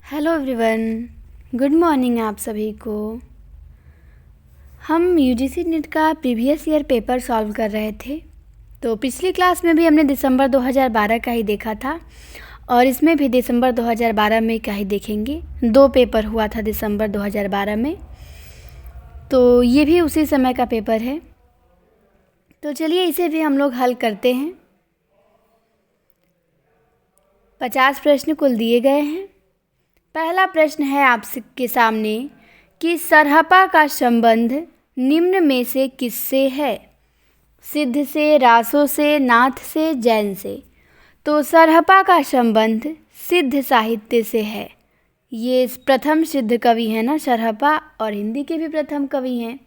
Hello everyone, good morning आप सभी को। हम यूजीसी नेट का प्रीवियस ईयर पेपर सॉल्व कर रहे थे। तो पिछली क्लास में भी हमने दिसंबर 2012 का ही देखा था और इसमें भी दिसंबर 2012 में का ही देखेंगे। 2 पेपर हुआ था दिसंबर 2012 में, तो ये भी उसी समय का पेपर है। तो चलिए इसे भी हम लोग हल करते हैं। 50 प्रश्न कुल दिए गए हैं। पहला प्रश्न है आपके सामने कि सरहपा का संबंध निम्न में से किससे है? सिद्ध से, रासो से, नाथ से, जैन से। तो सरहपा का संबंध सिद्ध साहित्य से है। ये प्रथम सिद्ध कवि हैं ना सरहपा, और हिंदी के भी प्रथम कवि हैं।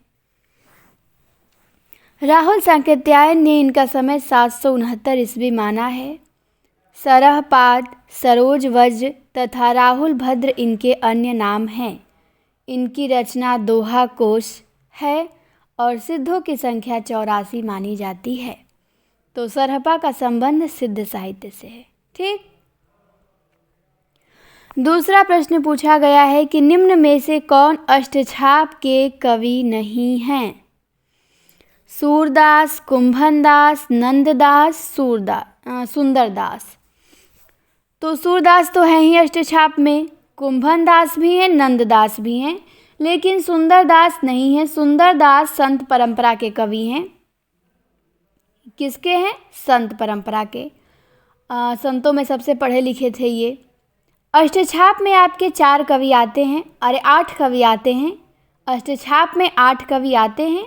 राहुल सांकृत्यायन ने इनका समय 769 ईस्वी माना है। सरहपाद, सरोज वज्र तथा राहुल भद्र इनके अन्य नाम हैं। इनकी रचना दोहा कोश है और सिद्धों की संख्या 84 मानी जाती है। तो सरहपा का संबंध सिद्ध साहित्य से है। ठीक। दूसरा प्रश्न पूछा गया है कि निम्न में से कौन अष्टछाप के कवि नहीं हैं? सूरदास, कुंभनदास, नंददास, सुंदरदास। तो सूरदास तो हैं ही अष्टछाप में, कुंभनदास भी हैं, नंददास भी हैं, लेकिन सुंदरदास नहीं है। सुंदरदास संत परंपरा के कवि हैं। किसके हैं? संत परंपरा के। संतों में सबसे पढ़े लिखे थे ये। अष्टछाप में आपके 4 कवि आते हैं, 8 कवि आते हैं। अष्टछाप में 8 कवि आते हैं,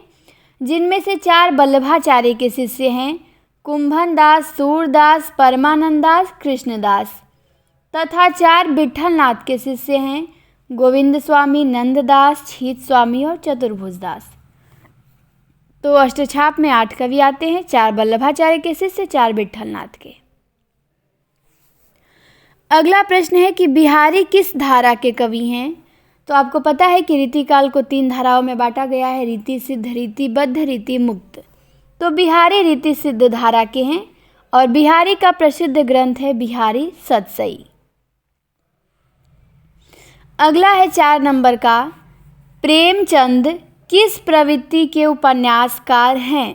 जिनमें से 4 वल्लभाचार्य के शिष्य हैं, कुंभनदास, सूरदास, परमानंदास, कृष्णदास, तथा 4 विट्ठलनाथ के शिष्य हैं, गोविंद स्वामी, नंददास, छीत स्वामी और चतुर्भुजदास। तो अष्टछाप में 8 कवि आते हैं, 4 वल्लभाचार्य के शिष्य, 4 विट्ठलनाथ के। अगला प्रश्न है कि बिहारी किस धारा के कवि हैं? तो आपको पता है कि रीतिकाल को 3 धाराओं में बांटा गया है, रीति सिद्ध, रीति बद्ध, रीति मुक्त। तो बिहारी रीति सिद्ध धारा के हैं और बिहारी का प्रसिद्ध ग्रंथ है बिहारी सतसई। अगला है 4 नंबर का, प्रेमचंद किस प्रवृत्ति के उपन्यासकार हैं?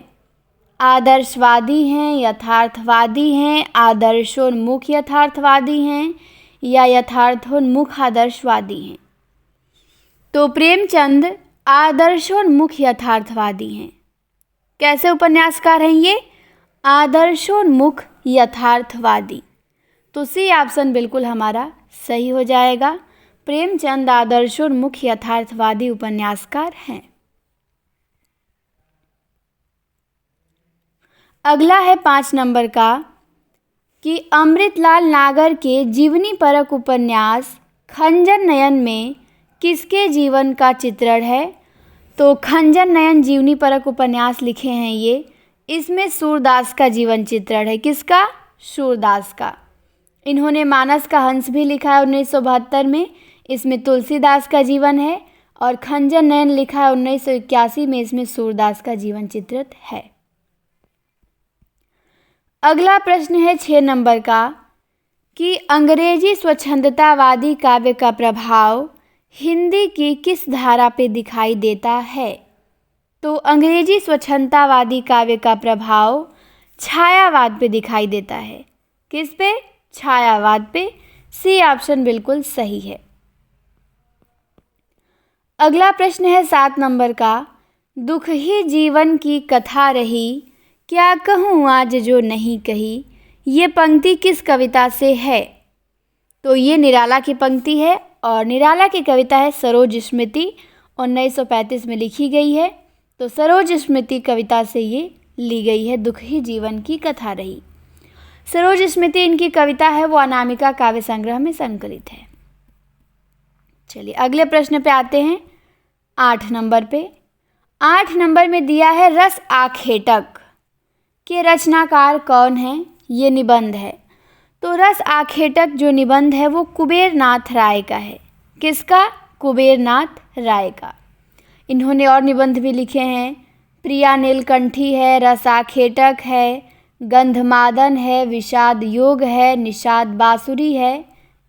आदर्शवादी हैं, यथार्थवादी हैं, आदर्शोन्मुख यथार्थवादी हैं या यथार्थोन्मुख आदर्शवादी हैं? तो प्रेमचंद आदर्शोन्मुख यथार्थवादी हैं। कैसे उपन्यासकार हैं ये? आदर्शोन्मुख यथार्थवादी। तो सी ऑप्शन बिल्कुल हमारा सही हो जाएगा। प्रेमचंद आदर्शोन्मुख यथार्थवादी उपन्यासकार हैं। अगला है 5 नंबर का कि अमृतलाल नागर के जीवनी परक उपन्यास खंजर नयन में किसके जीवन का चित्रण है? तो खंजर नयन जीवनी परक उपन्यास लिखे हैं ये। इसमें सूरदास का जीवन चित्रण है। किसका? सूरदास का। इन्होंने मानस का हंस भी लिखा है 1972 में, इसमें तुलसीदास का जीवन है, और खंजर नयन लिखा है 1981 में, इसमें सूरदास का जीवन चित्रित है। अगला प्रश्न है 6 नंबर का कि अंग्रेजी स्वच्छंदतावादी काव्य का प्रभाव हिंदी की किस धारा पे दिखाई देता है? तो अंग्रेजी स्वच्छंदतावादी काव्य का प्रभाव छायावाद पे दिखाई देता है। किस पे? छायावाद पे। सी ऑप्शन बिल्कुल सही है। अगला प्रश्न है 7 नंबर का, दुख ही जीवन की कथा रही, क्या कहूँ आज जो नहीं कही, ये पंक्ति किस कविता से है? तो ये निराला की पंक्ति है और निराला की कविता है सरोज स्मृति, 1935 में लिखी गई है। तो सरोज स्मृति कविता से ये ली गई है, दुख ही जीवन की कथा रही। सरोज स्मृति इनकी कविता है, वो अनामिका काव्य संग्रह में संकलित है। चलिए अगले प्रश्न पे आते हैं 8 नंबर पे। 8 नंबर में दिया है रस आखेटक के रचनाकार कौन है? ये निबंध है। तो रस आखेटक जो निबंध है वो कुबेर नाथ राय का है। किसका? कुबेर नाथ राय का। इन्होंने और निबंध भी लिखे हैं, प्रिया नीलकंठी है, रस आखेटक है, गंधमादन है, विषाद योग है, निषाद बांसुरी है,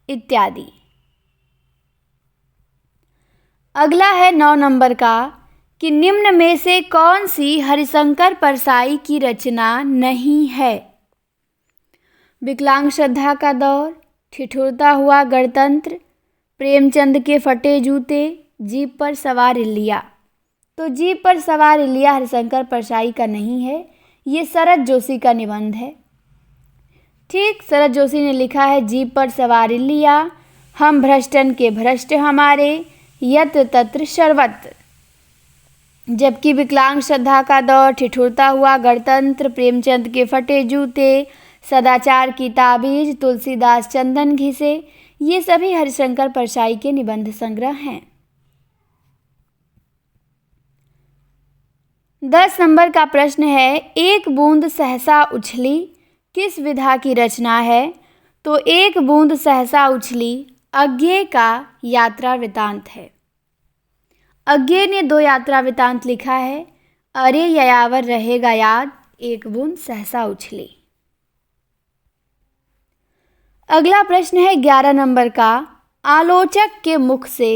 इत्यादि। अगला है 9 नंबर का कि निम्न में से कौन सी हरिशंकर परसाई की रचना नहीं है। विकलांग श्रद्धा का दौर, ठिठुरता हुआ गणतंत्र, प्रेमचंद के फटे जूते, जीप पर सवार इलिया। तो जीप पर सवार इलिया हरिशंकर परसाई का नहीं है, ये शरद जोशी का निबंध है। ठीक, शरद जोशी ने लिखा है जीप पर सवार इलिया, हम भ्रष्टन के भ्रष्ट हमारे, यत्र तत्र सर्वत्र। जबकि विकलांग श्रद्धा का दौर, ठिठुरता हुआ गणतंत्र, प्रेमचंद के फटे जूते, सदाचार की ताबीज, तुलसीदास चंदन घिसे, ये सभी हरिशंकर परसाई के निबंध संग्रह हैं। 10 नंबर का प्रश्न है, एक बूंद सहसा उछली किस विधा की रचना है। तो एक बूंद सहसा उछली अज्ञे का यात्रा वृतांत है। अज्ञे ने 2 यात्रा वृतांत लिखा है, अरे ययावर रहेगा याद, एक बूंद सहसा उछली। अगला प्रश्न है 11 नंबर का, आलोचक के मुख से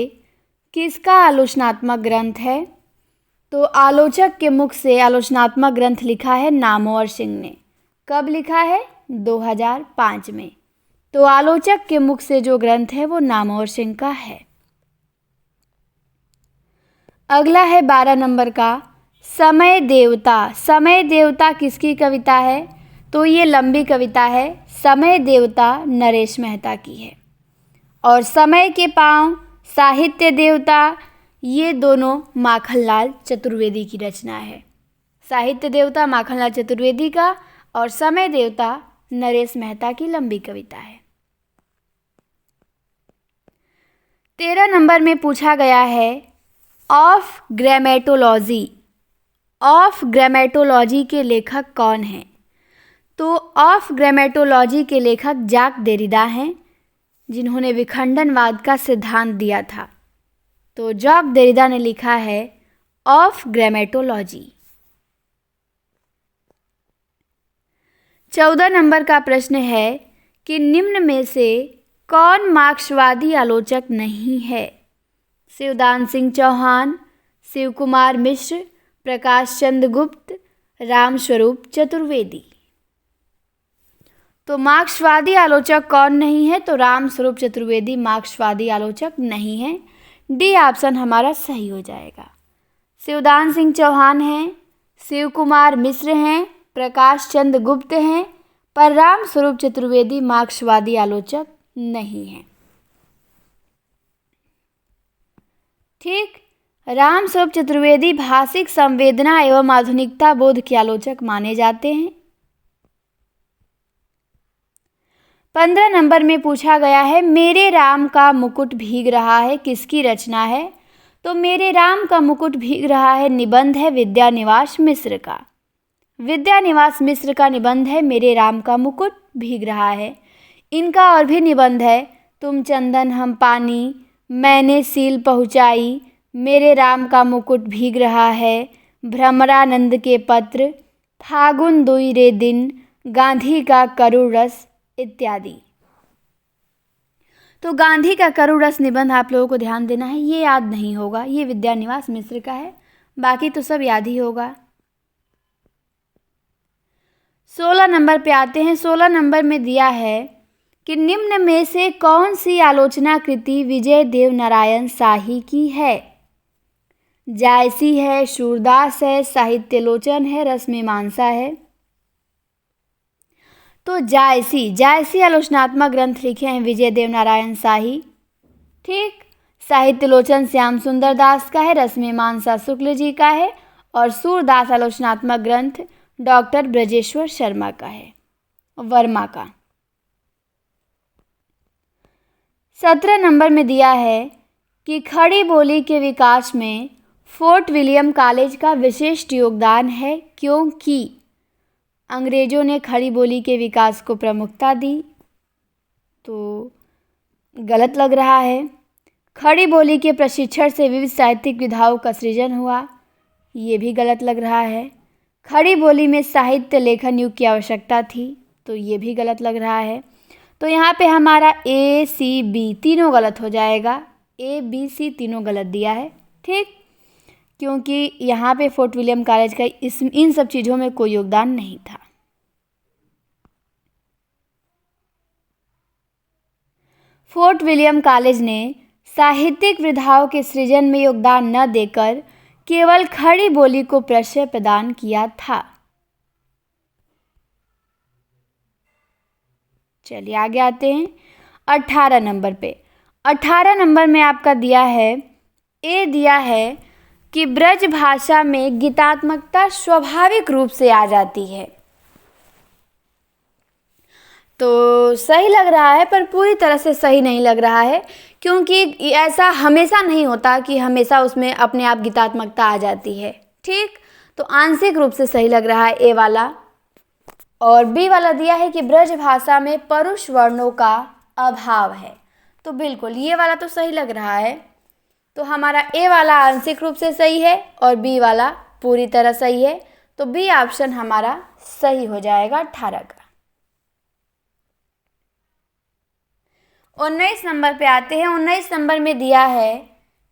किसका आलोचनात्मक ग्रंथ है। तो आलोचक के मुख से आलोचनात्मक ग्रंथ लिखा है नामवर सिंह ने। कब लिखा है? 2005 में। तो आलोचक के मुख से जो ग्रंथ है वो नामवर सिंह का है। अगला है 12 नंबर का, समय देवता। समय देवता किसकी कविता है। तो ये लंबी कविता है। समय देवता नरेश मेहता की है। और समय के पाँव, साहित्य देवता, ये दोनों माखनलाल चतुर्वेदी की रचना है। साहित्य देवता माखनलाल चतुर्वेदी का और समय देवता नरेश मेहता की लंबी कविता है। 13 नंबर में पूछा गया है, ऑफ ग्रामेटोलॉजी। ऑफ ग्रामेटोलॉजी के लेखक कौन हैं। तो ऑफ ग्रामेटोलॉजी के लेखक जाक देरिडा हैं, जिन्होंने विखंडनवाद का सिद्धांत दिया था। तो जाक देरिडा ने लिखा है ऑफ ग्रामेटोलॉजी। 14 नंबर का प्रश्न है कि निम्न में से कौन मार्क्सवादी आलोचक नहीं है। शिवदान सिंह चौहान, शिव कुमार मिश्र, प्रकाश चंद्र गुप्त, रामस्वरूप चतुर्वेदी। तो मार्क्सवादी आलोचक कौन नहीं है। तो रामस्वरूप चतुर्वेदी मार्क्सवादी आलोचक नहीं है। डी ऑप्शन हमारा सही हो जाएगा। शिवदान सिंह चौहान हैं, शिव कुमार मिश्र हैं, प्रकाश चंद्र गुप्त हैं, पर रामस्वरूप चतुर्वेदी मार्क्सवादी आलोचक नहीं हैं। ठीक, रामस्वरूप चतुर्वेदी भाषिक संवेदना एवं आधुनिकता बोध के आलोचक माने जाते हैं। 15 नंबर में पूछा गया है, मेरे राम का मुकुट भीग रहा है किसकी रचना है। तो मेरे राम का मुकुट भीग रहा है निबंध है विद्यानिवास मिश्र का। विद्यानिवास मिश्र का निबंध है मेरे राम का मुकुट भीग रहा है। इनका और भी निबंध है, तुम चंदन हम पानी, मैंने सील पहुँचाई, मेरे राम का मुकुट भीग रहा है, भ्रमरानंद के पत्र, फागुन दुई रे दिन, गांधी का करुण रस इत्यादि। तो गांधी का करुण रस निबंध आप लोगों को ध्यान देना है, ये याद नहीं होगा, ये विद्यानिवास मिश्र का है, बाकी तो सब याद ही होगा। 16 नंबर पे आते हैं। 16 नंबर में दिया है कि निम्न में से कौन सी आलोचना कृति विजय देव नारायण शाही की है। जायसी है, सूरदास है, साहित्यलोचन है, रसमीमांसा है। तो जायसी आलोचनात्मक ग्रंथ लिखे हैं विजय देव नारायण शाही। ठीक, साहित्यलोचन श्याम सुंदर दास का है, रसमीमांसा शुक्ल जी का है, और सूरदास आलोचनात्मक ग्रंथ डॉक्टर ब्रजेश्वर शर्मा का है, वर्मा का। 17 नंबर में दिया है कि खड़ी बोली के विकास में फोर्ट विलियम कॉलेज का विशिष्ट योगदान है क्योंकि अंग्रेज़ों ने खड़ी बोली के विकास को प्रमुखता दी। तो गलत लग रहा है। खड़ी बोली के प्रशिक्षण से विविध साहित्यिक विधाओं का सृजन हुआ, ये भी गलत लग रहा है। खड़ी बोली में साहित्य लेखन युग की आवश्यकता थी, तो ये भी गलत लग रहा है। तो यहाँ पे हमारा A, C, B तीनों गलत हो जाएगा, ए बी सी तीनों गलत दिया है, ठीक, क्योंकि यहाँ पे फोर्ट विलियम कॉलेज का इन सब चीज़ों में कोई योगदान नहीं था। फोर्ट विलियम कॉलेज ने साहित्यिक विधाओं के सृजन में योगदान न देकर केवल खड़ी बोली को प्रश्रय प्रदान किया था। चलिए आगे आते हैं 18 नंबर पे। 18 नंबर में आपका दिया है, ए दिया है कि ब्रज भाषा में गीतात्मकता स्वाभाविक रूप से आ जाती है। तो सही लग रहा है, पर पूरी तरह से सही नहीं लग रहा है, क्योंकि ऐसा हमेशा नहीं होता कि हमेशा उसमें अपने आप गीतात्मकता आ जाती है, ठीक। तो आंशिक रूप से सही लग रहा है ए वाला। और बी वाला दिया है कि ब्रज भाषा में परुष वर्णों का अभाव है। तो बिल्कुल ये वाला तो सही लग रहा है। तो हमारा ए वाला आंशिक रूप से सही है और बी वाला पूरी तरह सही है। तो बी ऑप्शन हमारा सही हो जाएगा 18 का। 19 नंबर पे आते हैं। 19 नंबर में दिया है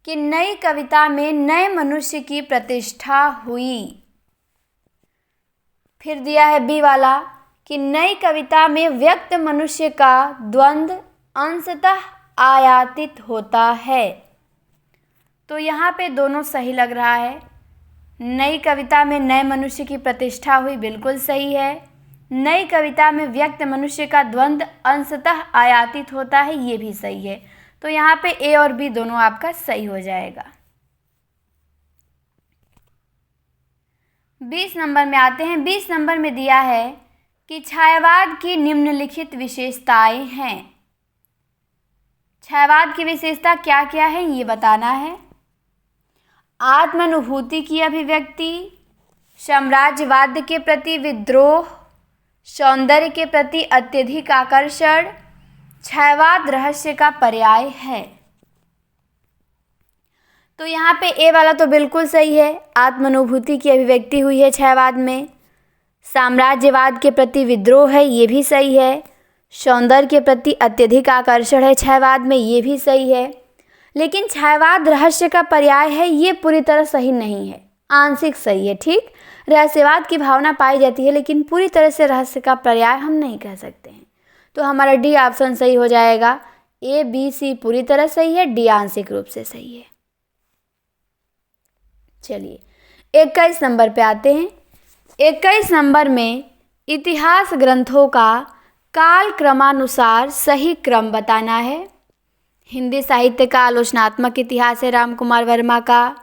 कि नई कविता में नए मनुष्य की प्रतिष्ठा हुई। फिर दिया है बी वाला कि नई कविता में व्यक्त मनुष्य का द्वंद्व अंशतः आयातित होता है। तो यहाँ पे दोनों सही लग रहा है। नई कविता में नए मनुष्य की प्रतिष्ठा हुई, बिल्कुल सही है। नई कविता में व्यक्त मनुष्य का द्वंद्व अंशतः आयातित होता है, ये भी सही है। तो यहाँ पे ए और बी दोनों आपका सही हो जाएगा। 20 नंबर में आते हैं। 20 नंबर में दिया है कि छायावाद की निम्नलिखित विशेषताएं हैं। छायावाद की विशेषता क्या क्या है ये बताना है। आत्मानुभूति की अभिव्यक्ति, साम्राज्यवाद के प्रति विद्रोह, सौंदर्य के प्रति अत्यधिक आकर्षण, छायावाद रहस्य का पर्याय है। तो यहाँ पे ए वाला तो बिल्कुल सही है, आत्मानुभूति की अभिव्यक्ति हुई है छायावाद में। साम्राज्यवाद के प्रति विद्रोह है, ये भी सही है। सौंदर्य के प्रति अत्यधिक आकर्षण है छायावाद में, ये भी सही है। लेकिन छायावाद रहस्य का पर्याय है, ये पूरी तरह सही नहीं है, आंशिक सही है, ठीक। रहस्यवाद की भावना पाई जाती है, लेकिन पूरी तरह से रहस्य का पर्याय हम नहीं कह सकते हैं। तो हमारा डी ऑप्शन सही हो जाएगा। ए बी सी पूरी तरह सही है, डी आंशिक रूप से सही है। चलिए 21 नंबर पे आते हैं। 21 नंबर में इतिहास ग्रंथों का काल क्रमानुसार सही क्रम बताना है। हिंदी साहित्य का आलोचनात्मक इतिहास है राम कुमार वर्मा का,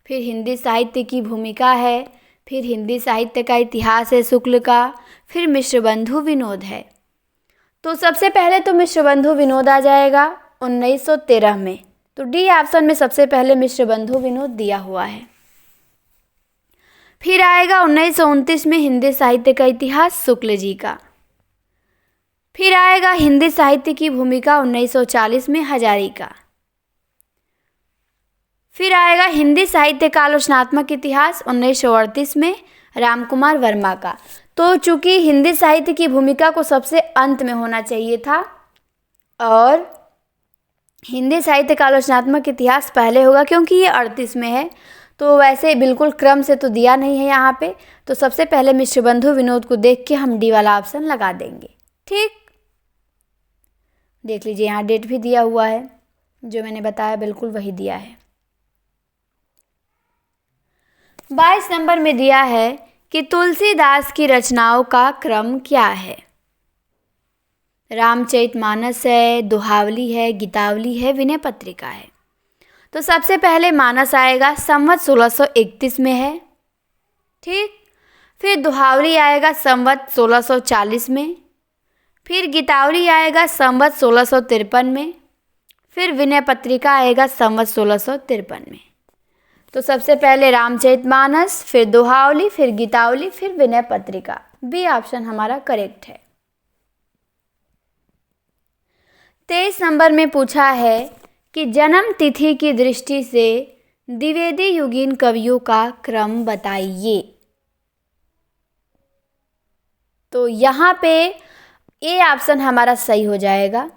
फिर हिंदी साहित्य की भूमिका है, फिर हिंदी साहित्य का इतिहास है शुक्ल का, फिर मिश्रबंधु विनोद है। तो सबसे पहले तो मिश्रबंधु विनोद आ जाएगा 1913 में। तो डी ऑप्शन में सबसे पहले मिश्रबंधु विनोद दिया हुआ है। फिर आएगा 1929 में हिंदी साहित्य का इतिहास शुक्ल जी का। फिर आएगा हिंदी साहित्य की भूमिका 1940 में हजारी का। फिर आएगा हिंदी साहित्य का आलोचनात्मक इतिहास 1938 में रामकुमार वर्मा का। तो चूंकि हिंदी साहित्य की भूमिका को सबसे अंत में होना चाहिए था और हिंदी साहित्य का आलोचनात्मक इतिहास पहले होगा, क्योंकि ये 38 में है, तो वैसे बिल्कुल क्रम से तो दिया नहीं है यहाँ पे। तो सबसे पहले मिश्रबंधु विनोद को देख के हम डी वाला ऑप्शन लगा देंगे, ठीक। देख लीजिए यहाँ डेट भी दिया हुआ है, जो मैंने बताया बिल्कुल वही दिया है। 22 नंबर में दिया है कि तुलसीदास की रचनाओं का क्रम क्या है। रामचरितमानस है, दोहावली है, गीतावली है, विनय पत्रिका है। तो सबसे पहले मानस आएगा, संवत 1631 में है, ठीक। फिर दोहावली आएगा संवत 1640 में। फिर गीतावली आएगा संवत 1653 में। फिर विनय पत्रिका आएगा संवत 1653 में। तो सबसे पहले रामचरितमानस, फिर दोहावली, फिर गीतावली, फिर विनय पत्रिका। बी ऑप्शन हमारा करेक्ट है। 23 नंबर में पूछा है कि जन्म तिथि की दृष्टि से द्विवेदी युगीन कवियों का क्रम बताइए। तो यहाँ पे ए ऑप्शन हमारा सही हो जाएगा।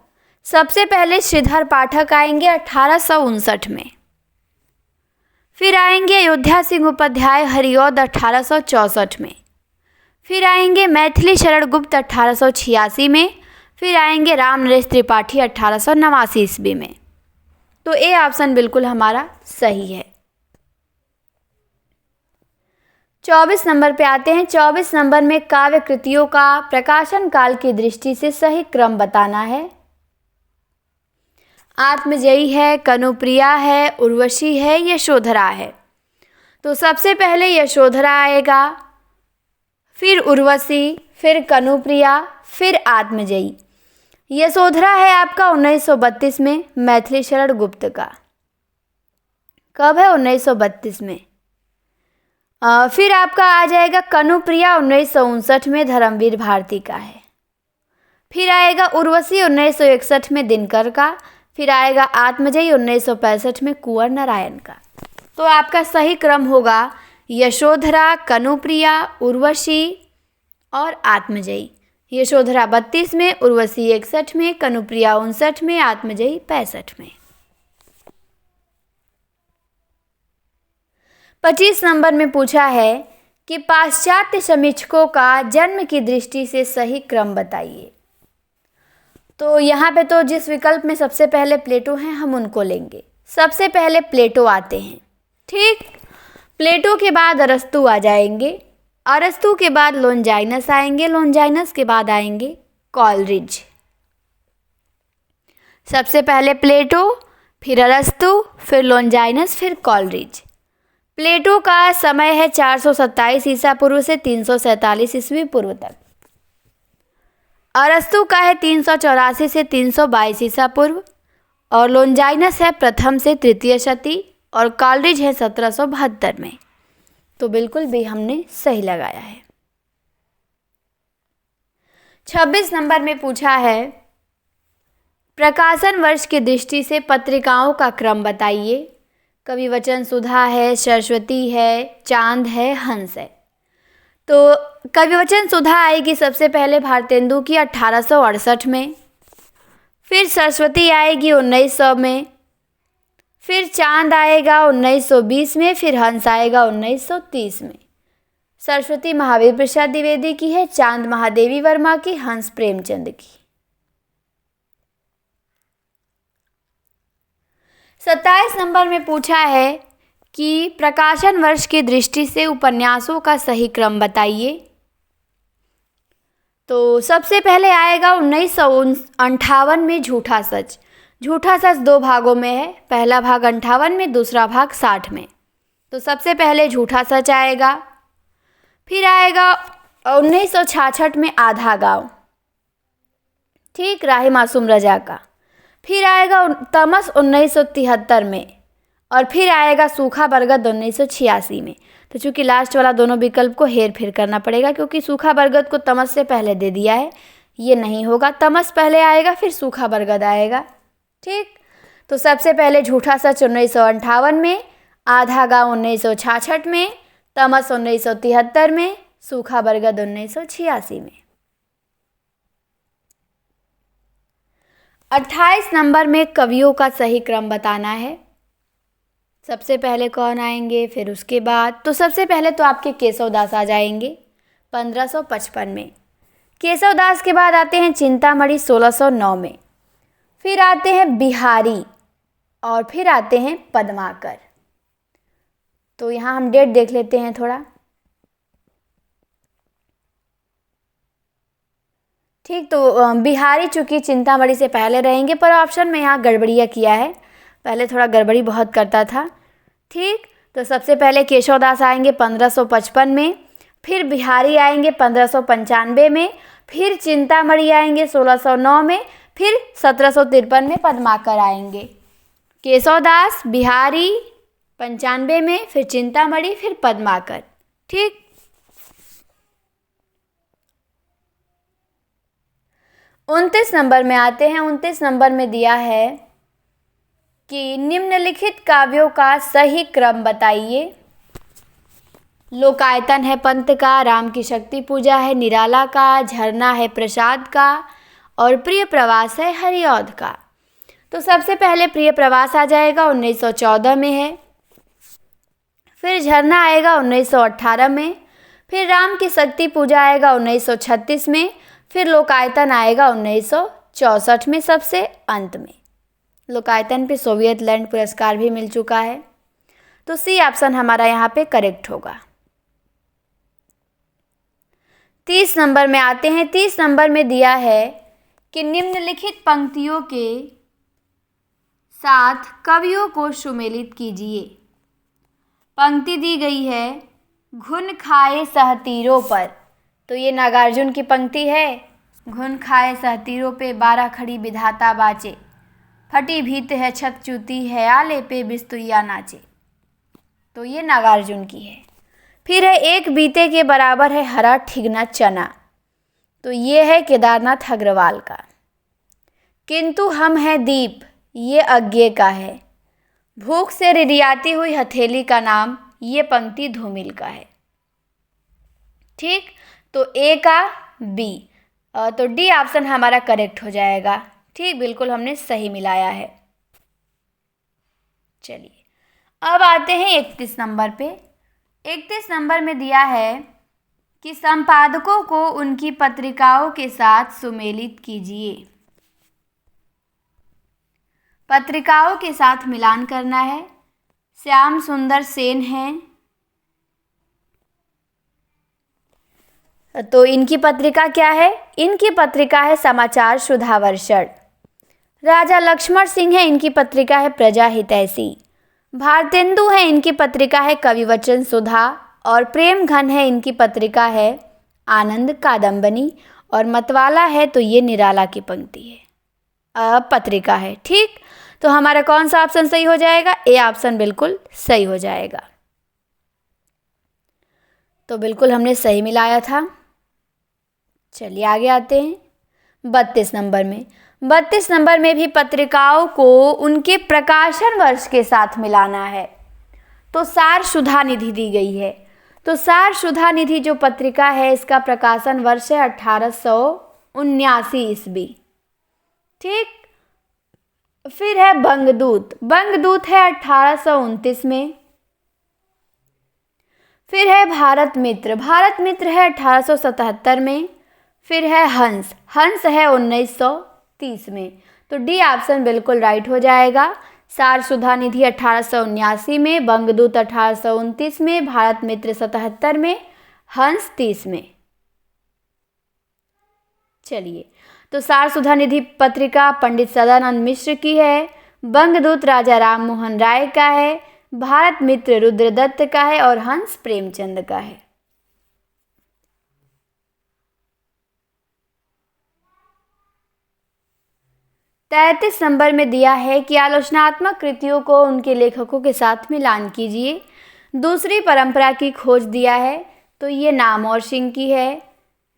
सबसे पहले श्रीधर पाठक आएंगे 1859 में। फिर आएंगे अयोध्या सिंह उपाध्याय हरिऔध 1864 में। फिर आएंगे मैथिली शरण गुप्त 1886 में। फिर आएंगे राम नरेश त्रिपाठी 1889 ईस्वी में। तो ए ऑप्शन बिल्कुल हमारा सही है। 24 नंबर पे आते हैं। 24 नंबर में काव्य कृतियों का प्रकाशन काल की दृष्टि से सही क्रम बताना है। आत्मजयी है, कनुप्रिया है, उर्वशी है, यशोधरा है। तो सबसे पहले यशोधरा आएगा, फिर उर्वशी, फिर कनुप्रिया, फिर आत्मजयी। यशोधरा है आपका 1932 में मैथिली शरण गुप्त का। कब है? 1932 में। फिर आपका आ जाएगा कनुप्रिया 1959 में धर्मवीर भारती का है। फिर आएगा उर्वशी 1961 में दिनकर का। फिर आएगा आत्मजयी 1965 में कुंवर नारायण का। तो आपका सही क्रम होगा यशोधरा, कनुप्रिया, उर्वशी और आत्मजयी। यशोधरा 32 में, उर्वशी 61 में, कनुप्रिया 59 में, आत्मजयी 65 में। 25 नंबर में पूछा है कि पाश्चात्य समीक्षकों का जन्म की दृष्टि से सही क्रम बताइए। तो यहाँ पे तो जिस विकल्प में सबसे पहले प्लेटो हैं हम उनको लेंगे। सबसे पहले प्लेटो आते हैं, ठीक। प्लेटो के बाद अरस्तु आ जाएंगे। अरस्तु के बाद लोनजाइनस आएंगे। लोनजाइनस के बाद आएंगे कॉलरिज। सबसे पहले प्लेटो, फिर अरस्तु, फिर लोनजाइनस, फिर कॉलरिज। प्लेटो का समय है 427 ईसा पूर्व से 347 ईस्वी पूर्व तक। अरस्तु का है 384 से 322 ईसा पूर्व। और लोनजाइनस है प्रथम से तृतीय शती। और कॉलरिज है 1772 में। तो बिल्कुल भी हमने सही लगाया है। 26 नंबर में पूछा है प्रकाशन वर्ष की दृष्टि से पत्रिकाओं का क्रम बताइए। कवि वचन सुधा है, सरस्वती है, चांद है, हंस है। तो कवि वचन सुधा आएगी सबसे पहले भारतेंदु की 1868 में। फिर सरस्वती आएगी 1900 में। फिर चांद आएगा 1920 में। फिर हंस आएगा 1930 में। सरस्वती महावीर प्रसाद द्विवेदी की है, चांद महादेवी वर्मा की, हंस प्रेमचंद की। 27 नंबर में पूछा है कि प्रकाशन वर्ष की दृष्टि से उपन्यासों का सही क्रम बताइए। तो सबसे पहले आएगा 1958 में झूठा सच। झूठा सच 2 भागों में है, पहला भाग 58 में, दूसरा भाग 60 में। तो सबसे पहले झूठा सच आएगा। फिर आएगा 1966 में आधा गांव, ठीक, राही मासूम रजा का। फिर आएगा तमस 1973 में। और फिर आएगा सूखा बरगद 1986 में। तो चूंकि लास्ट वाला दोनों विकल्प को हेर फेर करना पड़ेगा, क्योंकि सूखा बरगद को तमस से पहले दे दिया है, ये नहीं होगा। तमस पहले आएगा, फिर सूखा बरगद आएगा, ठीक। तो सबसे पहले झूठा सच 1958 में, आधा गांव 1966 में, तमस 1973 में, सूखा बरगद 1986 में। 28 नंबर में कवियों का सही क्रम बताना है। सबसे पहले कौन आएंगे, फिर उसके बाद तो सबसे पहले तो आपके केशवदास आ जाएंगे 1555 में। केशवदास के बाद आते हैं चिंतामणि 1609 में। फिर आते हैं बिहारी और फिर आते हैं पद्माकर। तो यहाँ हम डेट देख लेते हैं थोड़ा, ठीक। तो बिहारी चूँकि चिंतामणि से पहले रहेंगे, पर ऑप्शन में यहाँ गड़बड़िया किया है, पहले थोड़ा गड़बड़ी बहुत करता था, ठीक। तो सबसे पहले केशवदास आएंगे 1555 में। फिर बिहारी आएंगे 1595 में। फिर चिंतामणि आएंगे 1609 में। फिर 1753 में पद्माकर आएंगे। केशवदास, बिहारी 95 में, फिर चिंतामणि, फिर पद्माकर, ठीक। 29 नंबर में आते हैं। 29 नंबर में दिया है कि निम्नलिखित काव्यों का सही क्रम बताइए। लोकायतन है पंत का, राम की शक्ति पूजा है निराला का, झरना है प्रसाद का और प्रिय प्रवास है हरिऔध का। तो सबसे पहले प्रिय प्रवास आ जाएगा, 1914 में है। फिर झरना आएगा 1918 में। फिर राम की शक्ति पूजा आएगा 1936 में। फिर लोकायतन आएगा 1964 में सबसे अंत में। लोकायतन पे सोवियत लैंड पुरस्कार भी मिल चुका है। तो सी ऑप्शन हमारा यहाँ पे करेक्ट होगा। 30 नंबर में आते हैं। 30 नंबर में दिया है कि निम्नलिखित पंक्तियों के साथ कवियों को सुमेलित कीजिए। पंक्ति दी गई है, घुन खाए सहतीरों पर। तो ये नागार्जुन की पंक्ति है। घुन खाए सहतीरों पे 12 खड़ी विधाता बाचे, फटी भीत है छत चूती है, आले पे बिस्तुइया नाचे। तो ये नागार्जुन की है। फिर है, एक बीते के बराबर है हरा ठिगना चना। तो ये है केदारनाथ अग्रवाल का। किंतु हम हैं दीप, ये अज्ञे का है। भूख से रिरियाती हुई हथेली का नाम, ये पंक्ति धूमिल का है। ठीक, तो ए का बी, तो डी ऑप्शन हमारा करेक्ट हो जाएगा। ठीक, बिल्कुल हमने सही मिलाया है। चलिए अब आते हैं 31 नंबर पे। 31 नंबर में दिया है कि संपादकों को उनकी पत्रिकाओं के साथ सुमेलित कीजिए। पत्रिकाओं के साथ मिलान करना है। श्याम सुंदर सेन हैं, तो इनकी पत्रिका क्या है? इनकी पत्रिका है समाचार सुधावर्षण। राजा लक्ष्मण सिंह है, इनकी पत्रिका है प्रजा हितैषी। भारतेंदु है, इनकी पत्रिका है कविवचन सुधा। और प्रेम घन है, इनकी पत्रिका है आनंद कादम्बनी। और मतवाला है, तो ये निराला की पंक्ति है, पत्रिका है। ठीक, तो हमारा कौन सा ऑप्शन सही हो जाएगा? ए ऑप्शन बिल्कुल सही हो जाएगा। तो बिल्कुल हमने सही मिलाया था। चलिए आगे आते हैं 32 नंबर में। 32 नंबर में भी पत्रिकाओं को उनके प्रकाशन वर्ष के साथ मिलाना है। तो सार सुधा निधि दी गई है। तो सार सुधा निधि जो पत्रिका है, इसका प्रकाशन वर्ष है 1879 ईस्वी। ठीक, फिर है बंगदूत। बंगदूत है 1829 में। फिर है भारत मित्र। भारत मित्र है 1877 में। फिर है हंस। हंस है 1930 में। तो डी ऑप्शन बिल्कुल राइट हो जाएगा। सार सुधा निधि 1879 में, बंगदूत 1829 में, भारत मित्र 77 में, हंस 30 में। चलिए, तो सार सुधा निधि पत्रिका पंडित सदानंद मिश्र की है। बंगदूत राजा राम मोहन राय का है। भारत मित्र रुद्रदत्त का है। और हंस प्रेमचंद का है। तैंतीस नंबर में दिया है कि आलोचनात्मक कृतियों को उनके लेखकों के साथ मिलान कीजिए। दूसरी परंपरा की खोज दिया है, तो ये नामवर सिंह की है।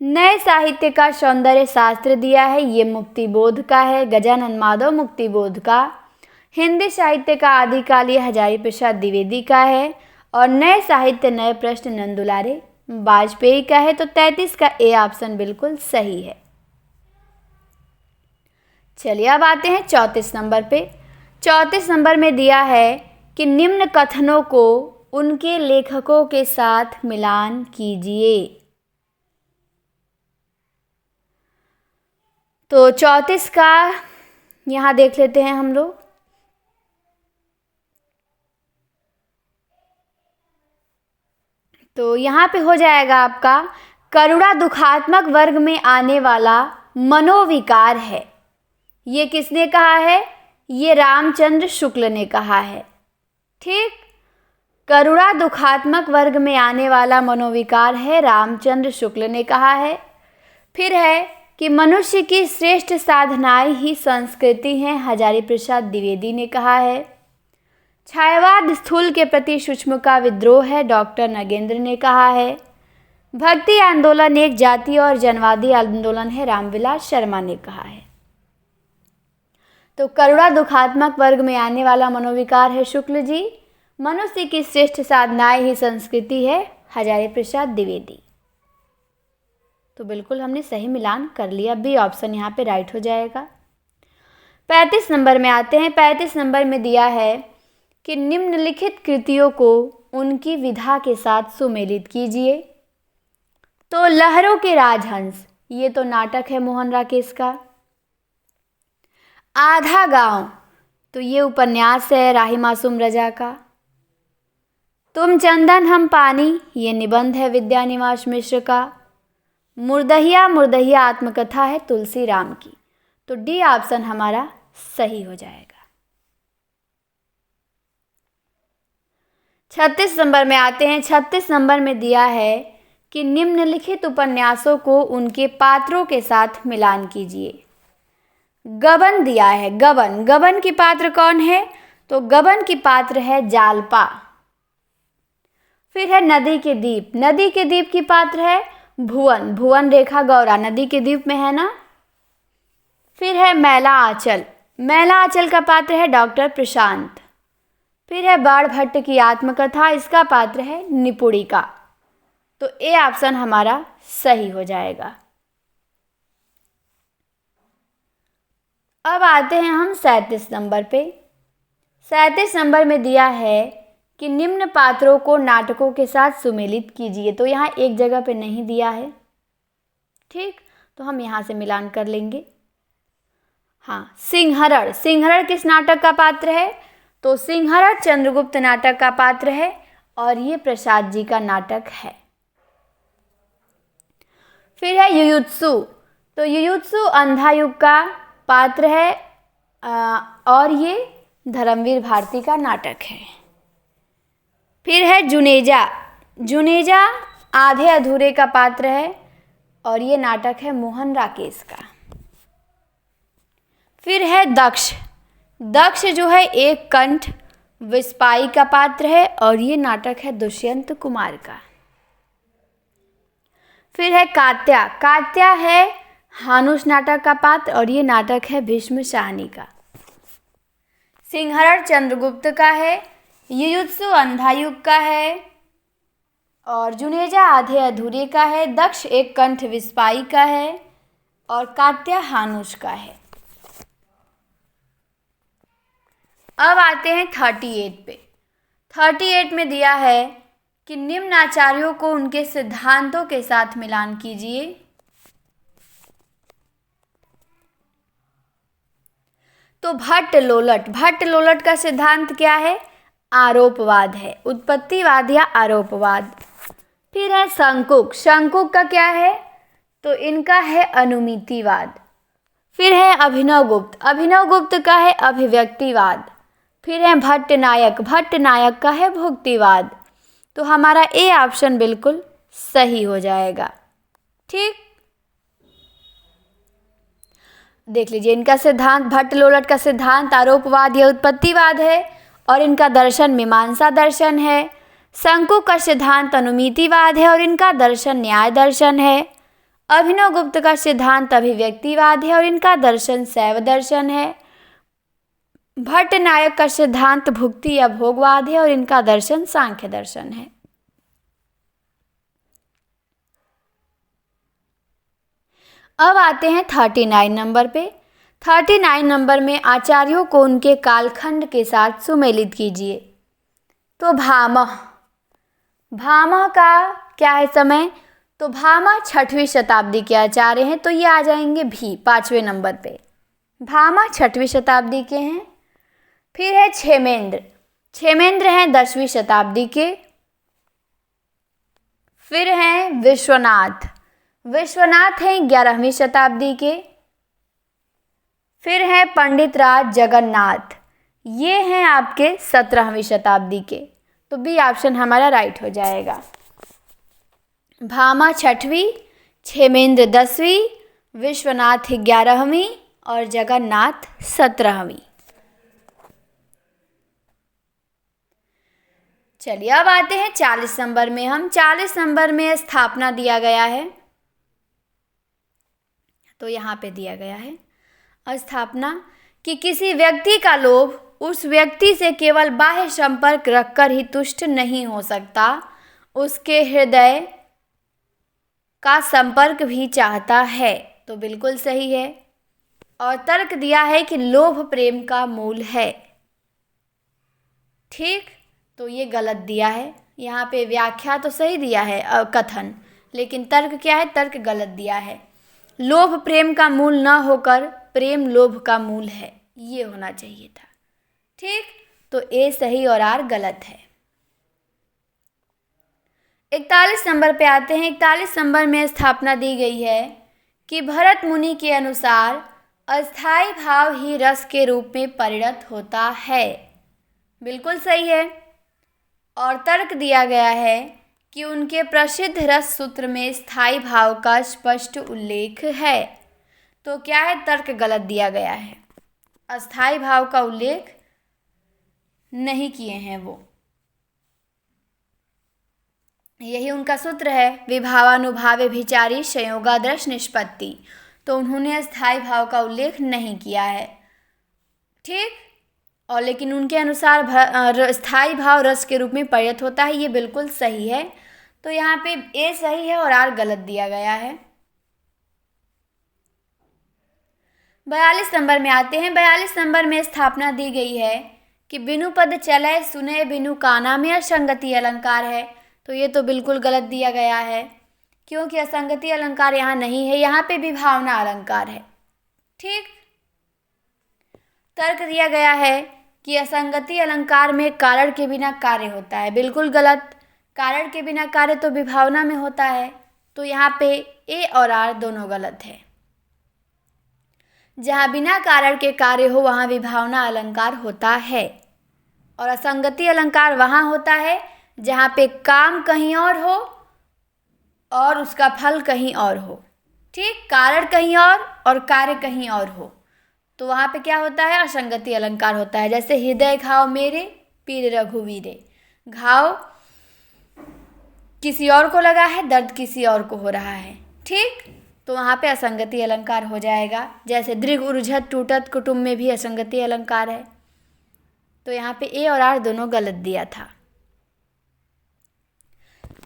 नए साहित्य का सौंदर्य शास्त्र दिया है, ये मुक्तिबोध का है, गजानन माधव मुक्तिबोध का। हिंदी साहित्य का आदिकाल ये हजारी प्रसाद द्विवेदी का है। और नए साहित्य नए प्रश्न नंदुलारे वाजपेयी का है। तो 33 का ए ऑप्शन बिल्कुल सही है। चलिए अब आते हैं 34 नंबर पे। 34 नंबर में दिया है कि निम्न कथनों को उनके लेखकों के साथ मिलान कीजिए। तो 34 का यहाँ देख लेते हैं हम लोग। तो यहाँ पे हो जाएगा आपका, करुणा दुखात्मक वर्ग में आने वाला मनोविकार है। ये किसने कहा है? ये रामचंद्र शुक्ल ने कहा है। ठीक, करुणा दुखात्मक वर्ग में आने वाला मनोविकार है, रामचंद्र शुक्ल ने कहा है। फिर है कि मनुष्य की श्रेष्ठ साधनाएं ही संस्कृति हैं, हजारी प्रसाद द्विवेदी ने कहा है। छायावाद स्थूल के प्रति सूक्ष्म का विद्रोह है, डॉक्टर नगेंद्र ने कहा है। भक्ति आंदोलन एक जातीय और जनवादी आंदोलन है, रामविलास शर्मा ने कहा है। तो करुणा दुखात्मक वर्ग में आने वाला मनोविकार है शुक्ल जी। मनुष्य की श्रेष्ठ साधनाएं ही संस्कृति है, हजारी प्रसाद द्विवेदी। तो बिल्कुल हमने सही मिलान कर लिया। बी ऑप्शन यहाँ पे राइट हो जाएगा। 35 नंबर में आते हैं। 35 नंबर में दिया है कि निम्नलिखित कृतियों को उनकी विधा के साथ सुमेलित कीजिए। तो लहरों के राजहंस, ये तो नाटक है मोहन राकेश का। आधा गांव, तो ये उपन्यास है राही मासूम रजा का। तुम चंदन हम पानी, ये निबंध है विद्यानिवास मिश्र का। मुर्दहिया मुर्दहिया आत्मकथा है तुलसी राम की। तो डी ऑप्शन हमारा सही हो जाएगा। 36 नंबर में आते हैं। 36 नंबर में दिया है कि निम्नलिखित उपन्यासों को उनके पात्रों के साथ मिलान कीजिए। गबन दिया है, गबन, गबन की पात्र कौन है? तो गबन की पात्र है जालपा। फिर है नदी के द्वीप, नदी के द्वीप की पात्र है भुवन, भुवन रेखा गौरा नदी के द्वीप में है ना। फिर है मैला आंचल, मैला आंचल का पात्र है डॉक्टर प्रशांत। फिर है बाणभट्ट की आत्मकथा, इसका पात्र है निपुणिका। तो ए ऑप्शन हमारा सही हो जाएगा। अब आते हैं हम 37 नंबर पे। 37 नंबर में दिया है कि निम्न पात्रों को नाटकों के साथ सुमेलित कीजिए। तो यहाँ एक जगह पे नहीं दिया है, ठीक, तो हम यहाँ से मिलान कर लेंगे। हाँ, सिंहरण, सिंहरण किस नाटक का पात्र है? तो सिंहरण चंद्रगुप्त नाटक का पात्र है और ये प्रसाद जी का नाटक है। फिर है युयुत्सु, तो युयुत्सु अंधा युग का पात्र है और ये धर्मवीर भारती का नाटक है। फिर है जुनेजा, जुनेजा आधे अधूरे का पात्र है और ये नाटक है मोहन राकेश का। फिर है दक्ष, दक्ष जो है एक कंठ विस्पाई का पात्र है और ये नाटक है दुष्यंत कुमार का। फिर है कात्या, कात्या है हानुष नाटक का पात्र और ये नाटक है भीष्म शाहनी का। सिंहरण चंद्रगुप्त का है, युयुत्सु अंधा युग का है और जुनेजा आधे अधूरे का है। दक्ष एक कंठ विस्पाई का है और कात्या हानुष का है। अब आते हैं 38 पे। 38 में दिया है कि निम्न आचार्यों को उनके सिद्धांतों के साथ मिलान कीजिए। तो भट्ट लोलट, भट्ट लोलट का सिद्धांत क्या है? आरोपवाद है, उत्पत्तिवाद या आरोपवाद। फिर है शंकुक, शंकुक का क्या है? तो इनका है अनुमितिवाद। फिर है अभिनव गुप्त, अभिनव गुप्त का है अभिव्यक्तिवाद। फिर है भट्ट नायक, भट्ट नायक का है भुक्तिवाद। तो हमारा ए ऑप्शन बिल्कुल सही हो जाएगा, ठीक। देख लीजिए, इनका सिद्धांत, भट्ट लोलट का सिद्धांत आरोपवाद या उत्पत्तिवाद है और इनका दर्शन मीमांसा दर्शन है। शंकु का सिद्धांत अनुमितिवाद है और इनका दर्शन न्याय दर्शन है। अभिनव गुप्त का सिद्धांत अभिव्यक्तिवाद है और इनका दर्शन शैव दर्शन है। भट्ट नायक का सिद्धांत भुक्ति या भोगवाद है और इनका दर्शन सांख्य दर्शन है। अब आते हैं 39 नंबर पे। 39 नंबर में आचार्यों को उनके कालखंड के साथ सुमेलित कीजिए। तो भामह, भामह का क्या है समय? तो भामह 6वीं शताब्दी के आचार्य हैं, तो ये आ जाएंगे भी 5वें नंबर पे। भामह 6वीं शताब्दी के हैं। फिर है क्षेमेंद्र, क्षेमेंद्र हैं 10वीं शताब्दी के। फिर हैं विश्वनाथ, विश्वनाथ हैं 11वीं शताब्दी के। फिर हैं पंडित राज जगन्नाथ, ये हैं आपके 17वीं शताब्दी के। तो बी ऑप्शन हमारा राइट हो जाएगा। भामा 6वीं, क्षेमेंद्र 10वीं, विश्वनाथ 11वीं और जगन्नाथ 17वीं। चलिए अब आते हैं 40 नंबर में। हम 40 नंबर में स्थापना दिया गया है, तो यहाँ पे दिया गया है स्थापना कि किसी व्यक्ति का लोभ उस व्यक्ति से केवल बाह्य संपर्क रखकर ही तुष्ट नहीं हो सकता, उसके हृदय का संपर्क भी चाहता है। तो बिल्कुल सही है। और तर्क दिया है कि लोभ प्रेम का मूल है। ठीक, तो ये गलत दिया है। यहाँ पे व्याख्या तो सही दिया है कथन, लेकिन तर्क क्या है, तर्क गलत दिया है। लोभ प्रेम का मूल न होकर प्रेम लोभ का मूल है, ये होना चाहिए था। ठीक, तो ए सही और आर गलत है। 41 नंबर पे आते हैं। 41 नंबर में स्थापना दी गई है कि भरत मुनि के अनुसार अस्थाई भाव ही रस के रूप में परिणत होता है। बिल्कुल सही है। और तर्क दिया गया है कि उनके प्रसिद्ध रस सूत्र में स्थाई भाव का स्पष्ट उल्लेख है। तो क्या है, तर्क गलत दिया गया है। अस्थाई भाव का उल्लेख नहीं किए हैं वो। यही उनका सूत्र है, विभावानुभावे विचारी संयोगादर्श निष्पत्ति। तो उन्होंने स्थाई भाव का उल्लेख नहीं किया है। ठीक, और लेकिन उनके अनुसार स्थाई भाव रस के रूप में परिणत होता है, ये बिल्कुल सही है। तो यहाँ पे ए सही है और आर गलत दिया गया है। 42 नंबर में आते हैं। 42 नंबर में स्थापना दी गई है कि बिनु पद चले सुने बिनु काना में असंगति अलंकार है। तो ये तो बिल्कुल गलत दिया गया है, क्योंकि असंगति अलंकार यहाँ नहीं है, यहाँ पे विभावना अलंकार है। ठीक, तर्क दिया गया है कि असंगति अलंकार में कारण के बिना कार्य होता है। बिल्कुल गलत, कारण के बिना कार्य तो विभावना में होता है। तो यहाँ पे ए और आर दोनों गलत है। जहाँ बिना कारण के कार्य हो वहाँ विभावना अलंकार होता है, और असंगति अलंकार वहाँ होता है जहाँ पे काम कहीं और हो और उसका फल कहीं और हो। ठीक, कारण कहीं और कार्य कहीं और हो, तो वहाँ पे क्या होता है, असंगति अलंकार होता है। जैसे हृदय घाव मेरे पीर रघुवीरे, घाव किसी और को लगा है, दर्द किसी और को हो रहा है। ठीक, तो वहाँ पे असंगति अलंकार हो जाएगा। जैसे दृघ उर्झत टूटत कुटुंब में भी असंगति अलंकार है। तो यहाँ पे ए और आर दोनों गलत दिया था।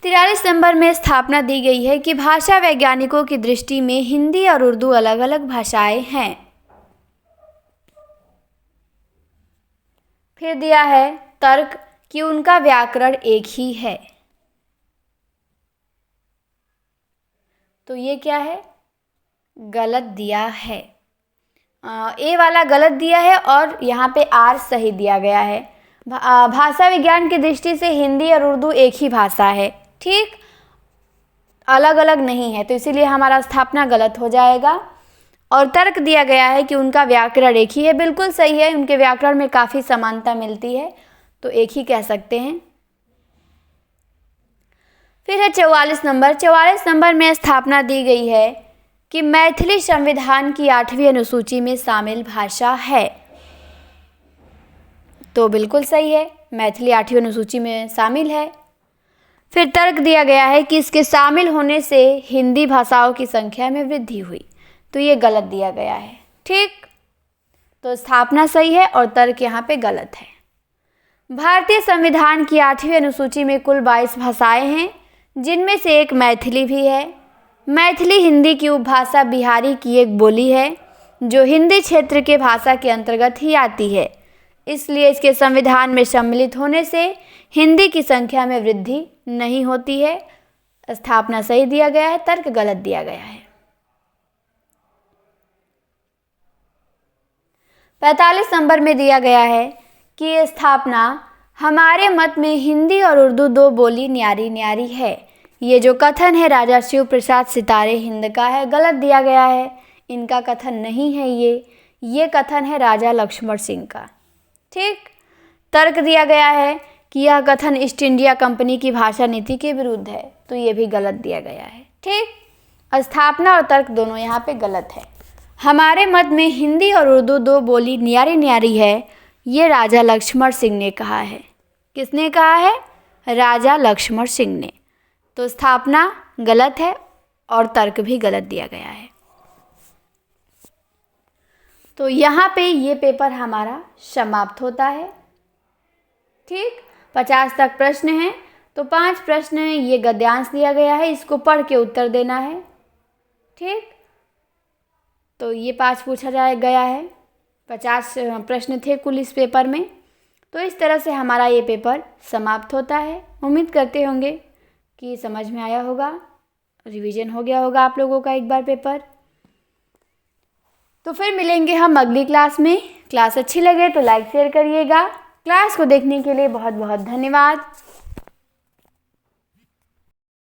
43 नंबर में स्थापना दी गई है कि भाषा वैज्ञानिकों की दृष्टि में हिंदी और उर्दू अलग अलग भाषाएं हैं। फिर दिया है तर्क कि उनका व्याकरण एक ही है। तो ये क्या है, गलत दिया है। ए वाला गलत दिया है और यहाँ पे आर सही दिया गया है। भाषा विज्ञान की दृष्टि से हिंदी और उर्दू एक ही भाषा है। ठीक, अलग अलग नहीं है, तो इसीलिए हमारा स्थापना गलत हो जाएगा। और तर्क दिया गया है कि उनका व्याकरण एक ही है। बिल्कुल सही है, उनके व्याकरण में काफ़ी समानता मिलती है, तो एक ही कह सकते हैं। फिर है 44 नंबर। 44 नंबर में स्थापना दी गई है कि मैथिली संविधान की 8वीं अनुसूची में शामिल भाषा है। तो बिल्कुल सही है, मैथिली 8वीं अनुसूची में शामिल है। फिर तर्क दिया गया है कि इसके शामिल होने से हिंदी भाषाओं की संख्या में वृद्धि हुई। तो ये गलत दिया गया है। ठीक, तो स्थापना सही है और तर्क यहाँ पे गलत है। भारतीय संविधान की 8वीं अनुसूची में कुल 22 भाषाएं हैं, जिनमें से एक मैथिली भी है। मैथिली हिंदी की उपभाषा बिहारी की एक बोली है, जो हिंदी क्षेत्र के भाषा के अंतर्गत ही आती है। इसलिए इसके संविधान में सम्मिलित होने से हिंदी की संख्या में वृद्धि नहीं होती है। स्थापना सही दिया गया है, तर्क गलत दिया गया है। 45 नंबर में दिया गया है कि ये स्थापना हमारे मत में हिंदी और उर्दू दो बोली न्यारी न्यारी है। ये जो कथन है राजा शिव प्रसाद सितारे हिंद का है, गलत दिया गया है। इनका कथन नहीं है ये कथन है राजा लक्ष्मण सिंह का। ठीक, तर्क दिया गया है कि यह कथन ईस्ट इंडिया कंपनी की भाषा नीति के विरुद्ध है। तो ये भी गलत दिया गया है। ठीक, स्थापना और तर्क दोनों यहाँ पे गलत है। हमारे मत में हिंदी और उर्दू दो बोली न्यारी न्यारी है, ये राजा लक्ष्मण सिंह ने कहा है। किसने कहा है? राजा लक्ष्मण सिंह ने। तो स्थापना गलत है और तर्क भी गलत दिया गया है। तो यहाँ पे ये पेपर हमारा समाप्त होता है। ठीक, 50 तक प्रश्न हैं, तो 5 प्रश्न ये गद्यांश दिया गया है, इसको पढ़ के उत्तर देना है। ठीक, तो ये 5 पूछा गया है। 50 प्रश्न थे कुल इस पेपर में। तो इस तरह से हमारा ये पेपर समाप्त होता है। उम्मीद करते होंगे कि समझ में आया होगा, रिवीजन हो गया होगा आप लोगों का एक बार पेपर। तो फिर मिलेंगे हम अगली क्लास में। क्लास अच्छी लगे तो लाइक शेयर करिएगा। क्लास को देखने के लिए बहुत बहुत धन्यवाद।